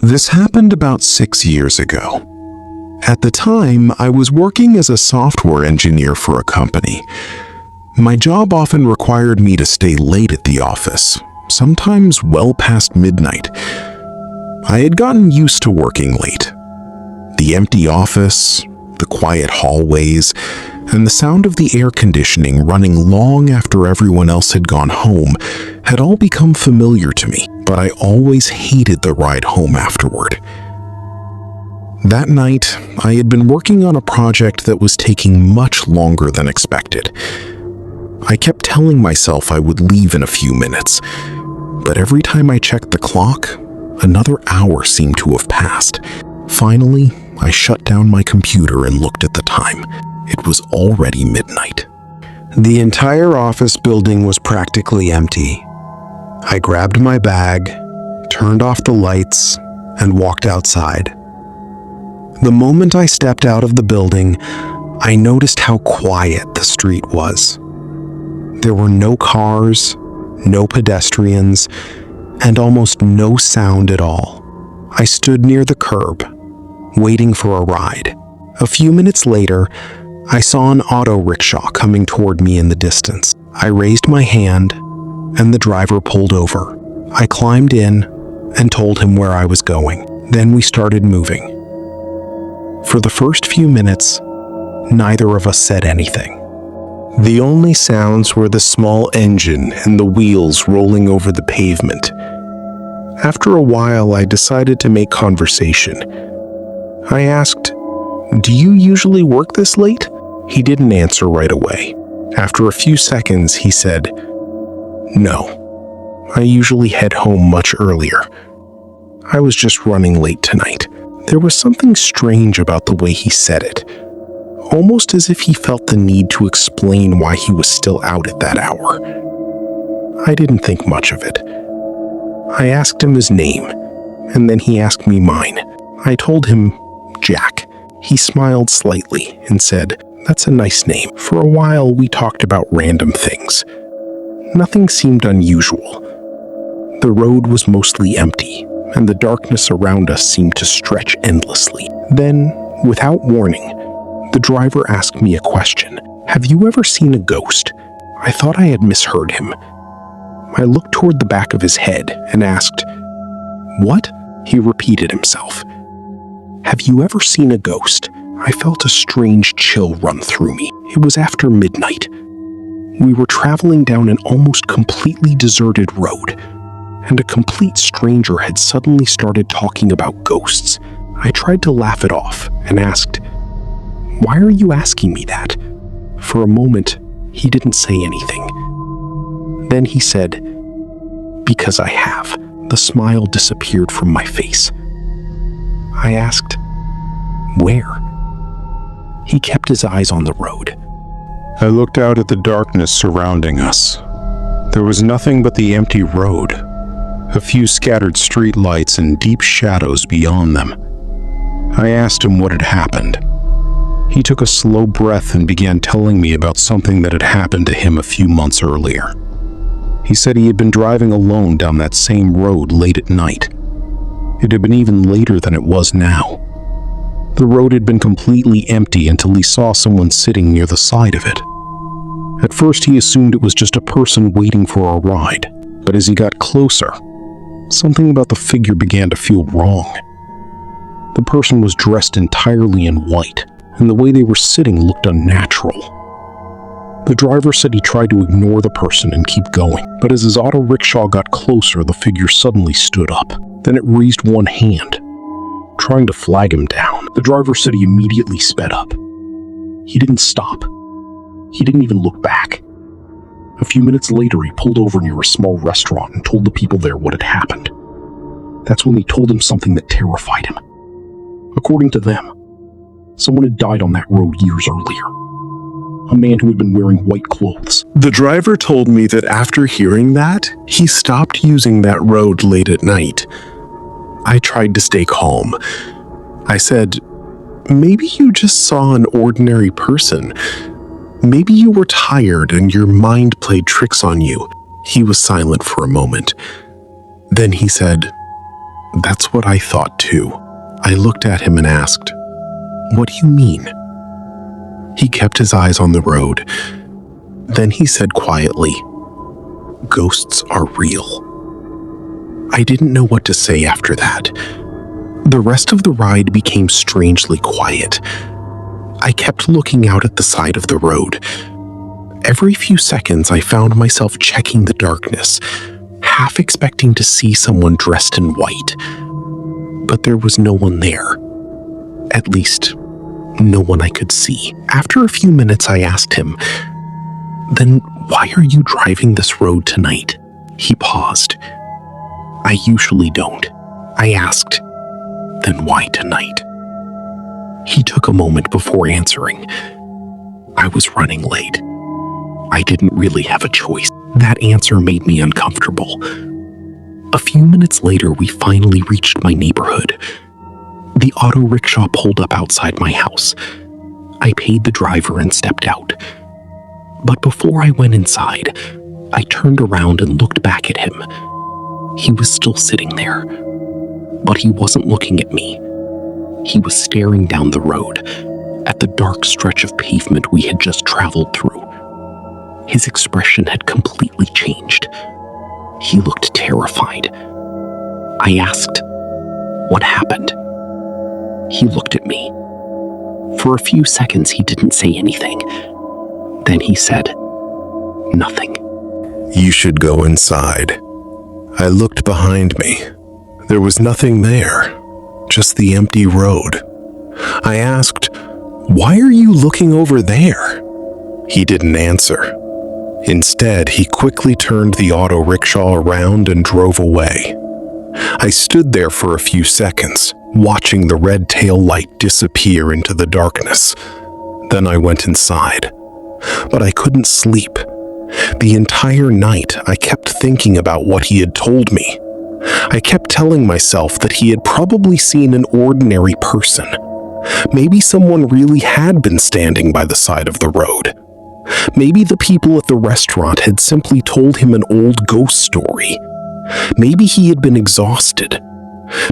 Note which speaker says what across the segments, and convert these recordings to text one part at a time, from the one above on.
Speaker 1: This happened about 6 years ago. At the time, I was working as a software engineer for a company. My job often required me to stay late at the office, sometimes well past midnight. I had gotten used to working late. The empty office, the quiet hallways, and the sound of the air conditioning running long after everyone else had gone home had all become familiar to me, but I always hated the ride home afterward. That night, I had been working on a project that was taking much longer than expected. I kept telling myself I would leave in a few minutes, but every time I checked the clock, another hour seemed to have passed. Finally, I shut down my computer and looked at the time. It was already midnight.
Speaker 2: The entire office building was practically empty. I grabbed my bag, turned off the lights, and walked outside. The moment I stepped out of the building, I noticed how quiet the street was. There were no cars, no pedestrians, and almost no sound at all. I stood near the curb, waiting for a ride. A few minutes later, I saw an auto rickshaw coming toward me in the distance. I raised my hand, and the driver pulled over. I climbed in and told him where I was going. Then we started moving. For the first few minutes, neither of us said anything. The only sounds were the small engine and the wheels rolling over the pavement. After a while, I decided to make conversation. I asked, "Do you usually work this late?" He didn't answer right away. After a few seconds, he said, "No, I usually head home much earlier. I was just running late tonight." There was something strange about the way he said it, almost as if he felt the need to explain why he was still out at that hour. I didn't think much of it. I asked him his name, and then he asked me mine. I told him, Jack. He smiled slightly and said, "That's a nice name." For a while, we talked about random things. Nothing seemed unusual. The road was mostly empty, and the darkness around us seemed to stretch endlessly. Then, without warning, the driver asked me a question. "Have you ever seen a ghost?" I thought I had misheard him. I looked toward the back of his head and asked, "What?" He repeated himself. "Have you ever seen a ghost?" I felt a strange chill run through me. It was after midnight. We were traveling down an almost completely deserted road, and a complete stranger had suddenly started talking about ghosts. I tried to laugh it off and asked, "Why are you asking me that?" For a moment, he didn't say anything. Then he said, "Because I have." The smile disappeared from my face. I asked, "Where?" He kept his eyes on the road. I looked out at the darkness surrounding us. There was nothing but the empty road, a few scattered street lights and deep shadows beyond them. I asked him what had happened. He took a slow breath and began telling me about something that had happened to him a few months earlier. He said he had been driving alone down that same road late at night. It had been even later than it was now. The road had been completely empty until he saw someone sitting near the side of it. At first he assumed it was just a person waiting for a ride, but as he got closer, something about the figure began to feel wrong. The person was dressed entirely in white, and the way they were sitting looked unnatural. The driver said he tried to ignore the person and keep going, but as his auto rickshaw got closer, the figure suddenly stood up. Then it raised one hand, trying to flag him down. The driver said he immediately sped up. He didn't stop. He didn't even look back. A few minutes later, he pulled over near a small restaurant and told the people there what had happened. That's when they told him something that terrified him. According to them, someone had died on that road years earlier. A man who had been wearing white clothes. The driver told me that after hearing that, he stopped using that road late at night. I tried to stay calm. I said, "Maybe you just saw an ordinary person. Maybe you were tired and your mind played tricks on you." He was silent for a moment. Then he said, That's what I thought too. I looked at him and asked, "What do you mean?" He kept his eyes on the road. Then he said quietly, "Ghosts are real." I didn't know what to say after that. The rest of the ride became strangely quiet. I kept looking out at the side of the road. Every few seconds, I found myself checking the darkness, half expecting to see someone dressed in white. But there was no one there. At least, no one I could see. After a few minutes, I asked him, "Then why are you driving this road tonight?" He paused. "I usually don't." I asked, "Then why tonight?" He took a moment before answering. "I was running late. I didn't really have a choice." That answer made me uncomfortable. A few minutes later, we finally reached my neighborhood. The auto rickshaw pulled up outside my house. I paid the driver and stepped out. But before I went inside, I turned around and looked back at him. He was still sitting there, but he wasn't looking at me. He was staring down the road, at the dark stretch of pavement we had just traveled through. His expression had completely changed. He looked terrified. I asked, "What happened?" He looked at me. For a few seconds, he didn't say anything. Then he said, "Nothing."
Speaker 1: "You should go inside." I looked behind me. There was nothing there, just the empty road. I asked, "Why are you looking over there?" He didn't answer. Instead, he quickly turned the auto rickshaw around and drove away. I stood there for a few seconds, watching the red tail light disappear into the darkness. Then I went inside. But I couldn't sleep. The entire night, I kept thinking about what he had told me. I kept telling myself that he had probably seen an ordinary person. Maybe someone really had been standing by the side of the road. Maybe the people at the restaurant had simply told him an old ghost story. Maybe he had been exhausted.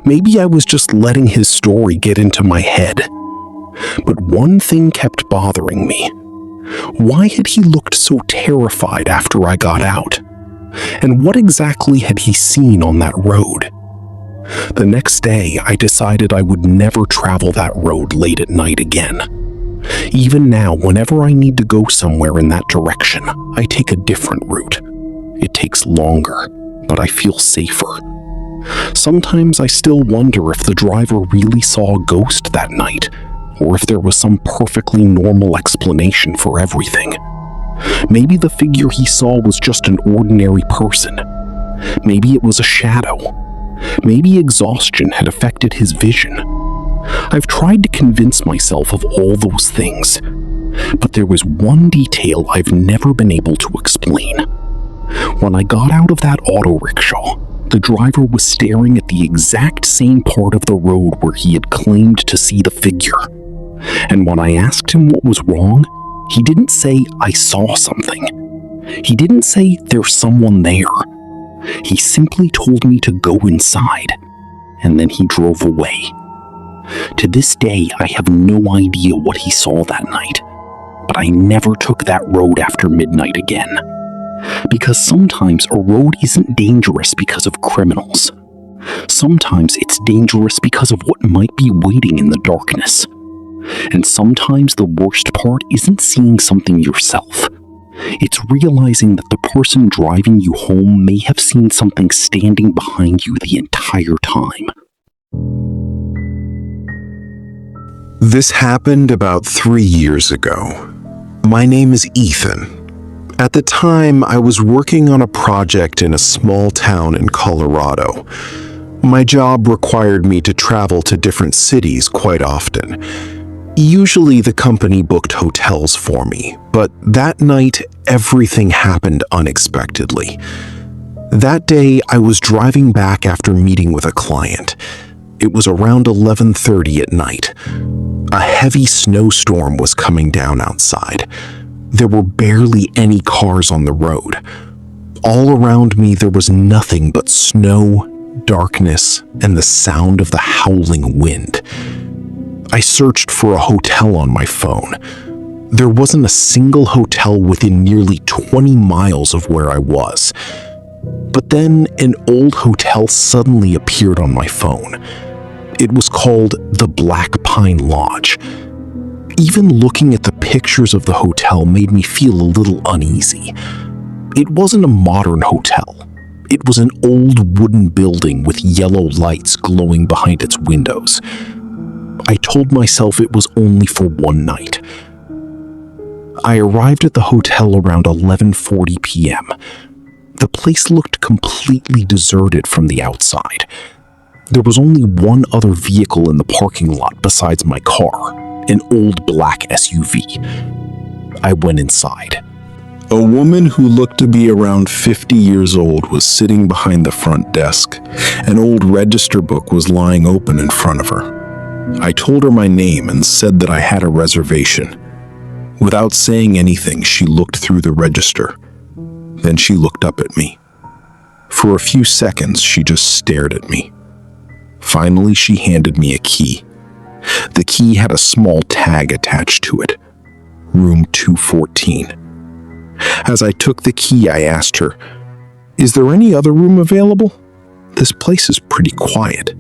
Speaker 1: Maybe I was just letting his story get into my head. But one thing kept bothering me. Why had he looked so terrified after I got out? And what exactly had he seen on that road? The next day, I decided I would never travel that road late at night again. Even now, whenever I need to go somewhere in that direction, I take a different route. It takes longer, but I feel safer. Sometimes I still wonder if the driver really saw a ghost that night, or if there was some perfectly normal explanation for everything. Maybe the figure he saw was just an ordinary person. Maybe it was a shadow. Maybe exhaustion had affected his vision. I've tried to convince myself of all those things, but there was one detail I've never been able to explain. When I got out of that auto rickshaw, the driver was staring at the exact same part of the road where he had claimed to see the figure. And when I asked him what was wrong, he didn't say, "I saw something." He didn't say, "There's someone there." He simply told me to go inside, and then he drove away. To this day, I have no idea what he saw that night, but I never took that road after midnight again. Because sometimes a road isn't dangerous because of criminals. Sometimes it's dangerous because of what might be waiting in the darkness. And sometimes the worst part isn't seeing something yourself. It's realizing that the person driving you home may have seen something standing behind you the entire time. This happened about 3 years ago. My name is Ethan. At the time, I was working on a project in a small town in Colorado. My job required me to travel to different cities quite often. Usually the company booked hotels for me, but that night everything happened unexpectedly. That day I was driving back after meeting with a client. It was around 11:30 at night. A heavy snowstorm was coming down outside. There were barely any cars on the road. All around me there was nothing but snow, darkness, and the sound of the howling wind. I searched for a hotel on my phone. There wasn't a single hotel within nearly 20 miles of where I was. But then an old hotel suddenly appeared on my phone. It was called the Black Pine Lodge. Even looking at the pictures of the hotel made me feel a little uneasy. It wasn't a modern hotel. It was an old wooden building with yellow lights glowing behind its windows. I told myself it was only for one night. I arrived at the hotel around 11:40 p.m. The place looked completely deserted from the outside. There was only one other vehicle in the parking lot besides my car, an old black SUV. I went inside.
Speaker 2: A woman who looked to be around 50 years old was sitting behind the front desk. An old register book was lying open in front of her. I told her my name and said that I had a reservation. Without saying anything, she looked through the register. Then she looked up at me. For a few seconds, she just stared at me. Finally, she handed me a key. The key had a small tag attached to it. Room 214. As I took the key, I asked her, "Is there any other room available? This place is pretty quiet."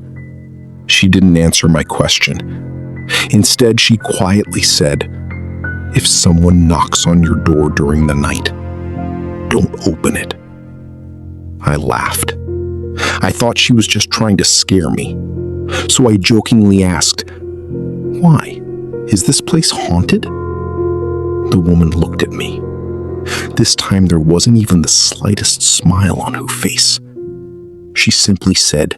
Speaker 2: She didn't answer my question. Instead, she quietly said, "If someone knocks on your door during the night, don't open it." I laughed. I thought she was just trying to scare me. So I jokingly asked, "Why? Is this place haunted?" The woman looked at me. This time there wasn't even the slightest smile on her face. She simply said,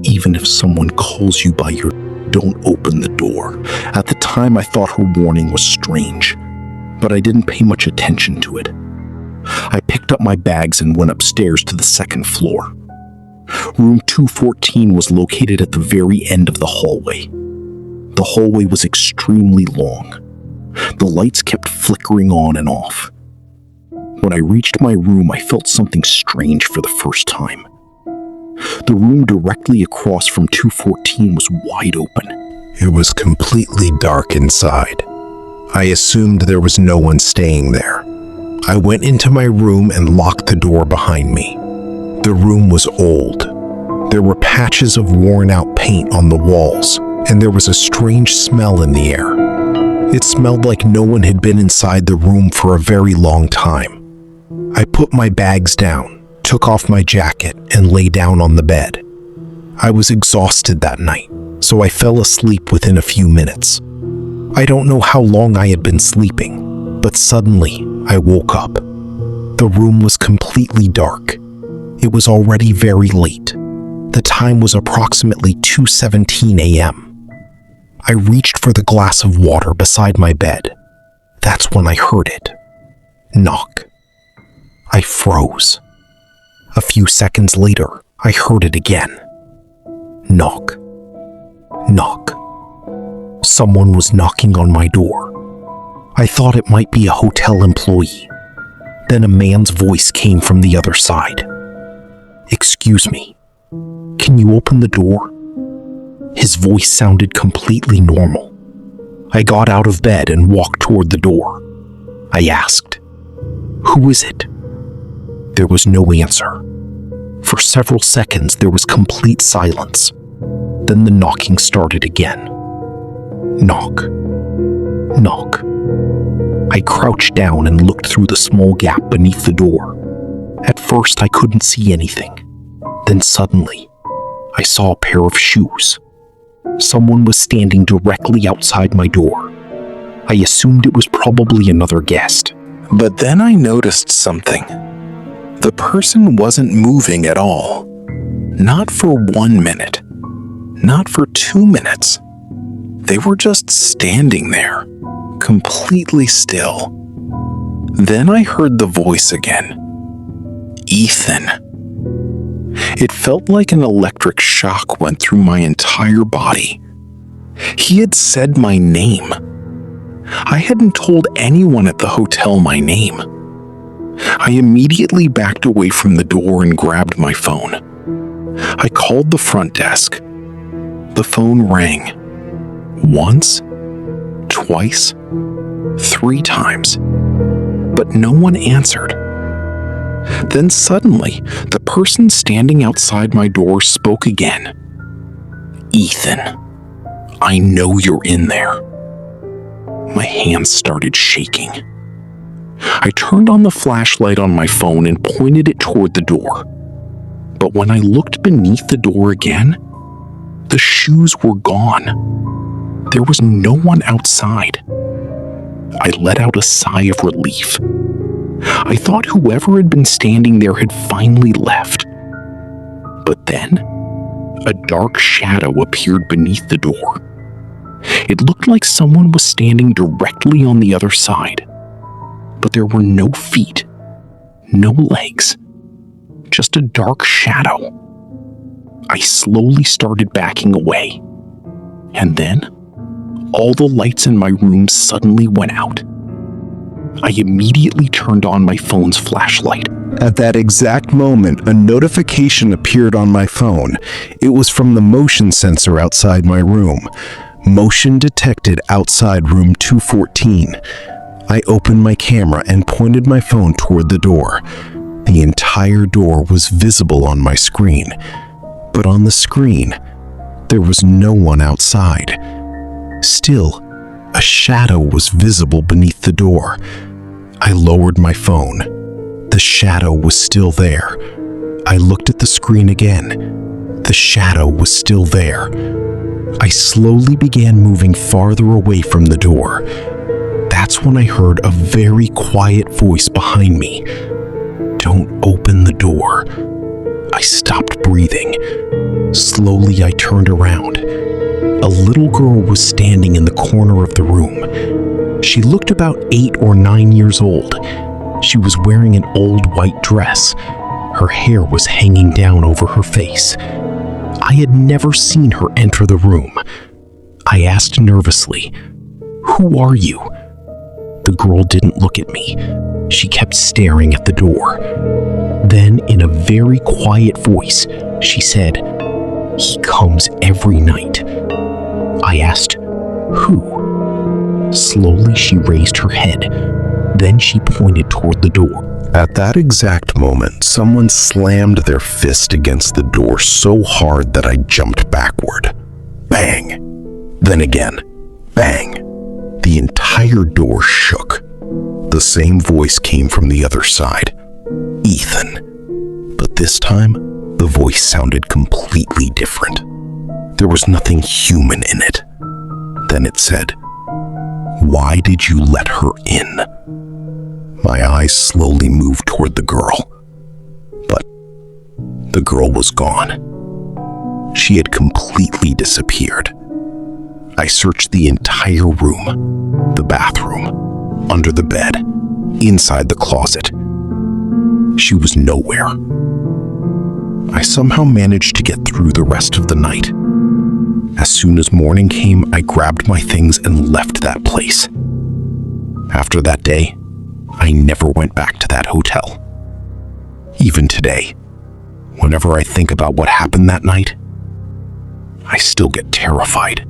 Speaker 2: "Even if someone calls you by your name, don't open the door." At the time, I thought her warning was strange, but I didn't pay much attention to it. I picked up my bags and went upstairs to the second floor. Room 214 was located at the very end of the hallway. The hallway was extremely long. The lights kept flickering on and off. When I reached my room, I felt something strange for the first time. The room directly across from 214 was wide open.
Speaker 1: It was completely dark inside. I assumed there was no one staying there. I went into my room and locked the door behind me. The room was old. There were patches of worn-out paint on the walls, and there was a strange smell in the air. It smelled like no one had been inside the room for a very long time. I put my bags down, took off my jacket, and lay down on the bed. I was exhausted that night, so I fell asleep within a few minutes. I don't know how long I had been sleeping, but suddenly I woke up. The room was completely dark. It was already very late. The time was approximately 2:17 a.m. I reached for the glass of water beside my bed. That's when I heard it. Knock. I froze. A few seconds later, I heard it again. Knock. Knock. Someone was knocking on my door. I thought it might be a hotel employee. Then a man's voice came from the other side. "Excuse me, can you open the door?" His voice sounded completely normal. I got out of bed and walked toward the door. I asked, "Who is it?" There was no answer. For several seconds, there was complete silence. Then the knocking started again. Knock. Knock. I crouched down and looked through the small gap beneath the door. At first, I couldn't see anything. Then suddenly, I saw a pair of shoes. Someone was standing directly outside my door. I assumed it was probably another guest. But then I noticed something. The person wasn't moving at all. Not for 1 minute. Not for 2 minutes. They were just standing there, completely still. Then I heard the voice again. Ethan. It felt like an electric shock went through my entire body. He had said my name. I hadn't told anyone at the hotel my name. I immediately backed away from the door and grabbed my phone.
Speaker 2: I called the front desk. The phone rang. Once, twice, 3 times. But no one answered. Then suddenly, the person standing outside my door spoke again. "Ethan, I know you're in there." My hands started shaking. I turned on the flashlight on my phone and pointed it toward the door. But when I looked beneath the door again, the shoes were gone. There was no one outside. I let out a sigh of relief. I thought whoever had been standing there had finally left. But then, a dark shadow appeared beneath the door. It looked like someone was standing directly on the other side. But there were no feet, no legs, just a dark shadow. I slowly started backing away. And then, all the lights in my room suddenly went out. I immediately turned on my phone's flashlight.
Speaker 1: At that exact moment, a notification appeared on my phone. It was from the motion sensor outside my room. Motion detected outside room 214. I opened my camera and pointed my phone toward the door. The entire door was visible on my screen. But on the screen, there was no one outside. Still, a shadow was visible beneath the door. I lowered my phone. The shadow was still there. I looked at the screen again. The shadow was still there. I slowly began moving farther away from the door. That's when I heard a very quiet voice behind me. "Don't open the door." I stopped breathing. Slowly, I turned around. A little girl was standing in the corner of the room. She looked about 8 or 9 years old. She was wearing an old white dress. Her hair was hanging down over her face. I had never seen her enter the room. I asked nervously, "Who are you?" The girl didn't look at me. She kept staring at the door. Then, in a very quiet voice, she said, "He comes every night." I asked, "Who?" Slowly, she raised her head. Then she pointed toward the door. At that exact moment, someone slammed their fist against the door so hard that I jumped backward. Bang! Then again, bang! The entire door shook. The same voice came from the other side. "Ethan." But this time, the voice sounded completely different. There was nothing human in it. Then it said, "Why did you let her in?" My eyes slowly moved toward the girl. But the girl was gone. She had completely disappeared. I searched the entire room, the bathroom, under the bed, inside the closet. She was nowhere. I somehow managed to get through the rest of the night. As soon as morning came, I grabbed my things and left that place. After that day, I never went back to that hotel. Even today, whenever I think about what happened that night, I still get terrified.